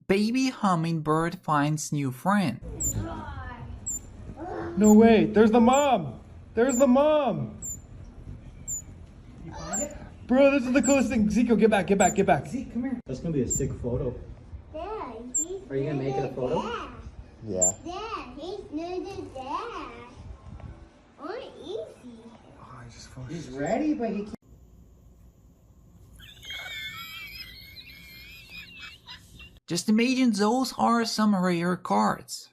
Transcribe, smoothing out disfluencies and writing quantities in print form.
Baby hummingbird finds new friend. No way, there's the mom! There's the mom! You find it? Bro, this is the coolest thing. Zico, get back, get back, get back. Zeke, come here. That's gonna be a sick photo. Dad, Are you gonna make it a photo? Yeah. Dad, he's new to dad. Or easy. Oh, I just fell He's ready, but he can't. Just imagine those are some rare cards.